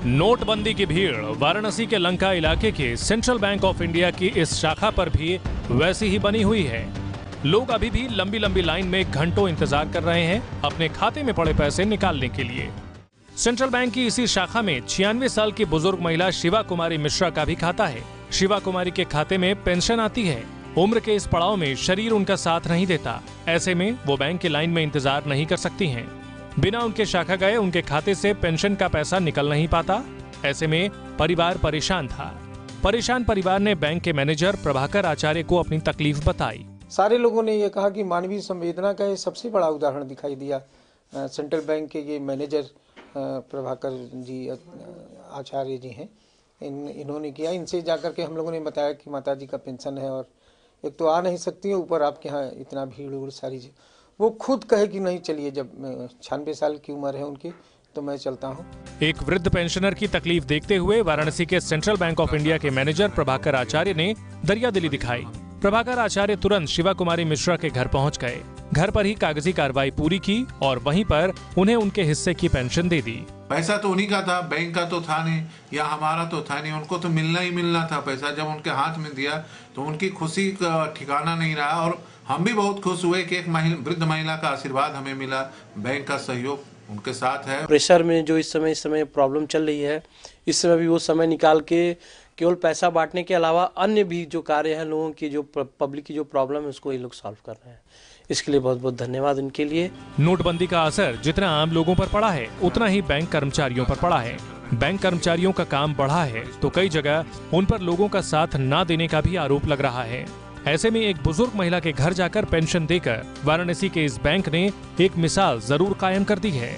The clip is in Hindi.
नोटबंदी की भीड़ वाराणसी के लंका इलाके के सेंट्रल बैंक ऑफ इंडिया की इस शाखा पर भी वैसी ही बनी हुई है। लोग अभी भी लंबी लंबी लाइन में घंटों इंतजार कर रहे हैं अपने खाते में पड़े पैसे निकालने के लिए। सेंट्रल बैंक की इसी शाखा में 96 साल की बुजुर्ग महिला शिवा कुमारी मिश्रा का भी खाता है। शिवा कुमारी के खाते में पेंशन आती है। उम्र के इस पड़ाव में शरीर उनका साथ नहीं देता। ऐसे में वो बैंक की लाइन में इंतजार नहीं कर सकती हैं। बिना उनके शाखा गए उनके खाते से पेंशन का पैसा निकल नहीं पाता। ऐसे में परिवार परेशान था। परेशान परिवार ने बैंक के मैनेजर प्रभाकर आचार्य को अपनी तकलीफ बताई। सारे लोगों ने ये कहा कि मानवीय संवेदना का ये सबसे बड़ा उदाहरण दिखाई दिया। सेंट्रल बैंक के ये मैनेजर प्रभाकर जी आचार्य जी हैं, इन्होंने किया। इनसे जाकर के हम लोगों ने बताया कि माताजी का पेंशन है और एक तो आ नहीं सकती है, ऊपर आपके यहाँ इतना भीड़ सारी। वो खुद कहे कि नहीं चलिए, जब 96 साल की उम्र है उनकी, तो मैं चलता हूँ। एक वृद्ध पेंशनर की तकलीफ देखते हुए वाराणसी के सेंट्रल बैंक ऑफ इंडिया के मैनेजर प्रभाकर आचार्य ने दरियादिली दिखाई। प्रभाकर आचार्य तुरंत शिवा कुमारी मिश्रा के घर पहुंच गए। घर पर ही कागजी कार्रवाई पूरी की और वहीं पर उन्हें उनके हिस्से की पेंशन दे दी। पैसा तो उन्हीं का था, बैंक का तो था नहीं या हमारा तो था नहीं। उनको तो मिलना ही मिलना था पैसा। जब उनके हाथ में दिया तो उनकी खुशी का ठिकाना नहीं रहा और हम भी बहुत खुश हुए कि एक वृद्ध महिला का आशीर्वाद हमें मिला। बैंक का सहयोग उनके साथ है। प्रेशर में जो इस समय प्रॉब्लम चल रही है, इस समय भी वो समय निकाल के केवल पैसा बांटने के अलावा अन्य भी जो कार्य है, लोगों की जो पब्लिक की जो प्रॉब्लम है, उसको ये लोग सॉल्व कर रहे हैं। इसके लिए बहुत बहुत धन्यवाद उनके लिए। नोटबंदी का असर जितना आम लोगों पर पड़ा है, उतना ही बैंक कर्मचारियों पर पड़ा है। बैंक कर्मचारियों का काम बढ़ा है तो कई जगह उन पर लोगों का साथ न देने का भी आरोप लग रहा है। ऐसे में एक बुजुर्ग महिला के घर जाकर पेंशन देकर वाराणसी के इस बैंक ने एक मिसाल जरूर कायम कर दी है।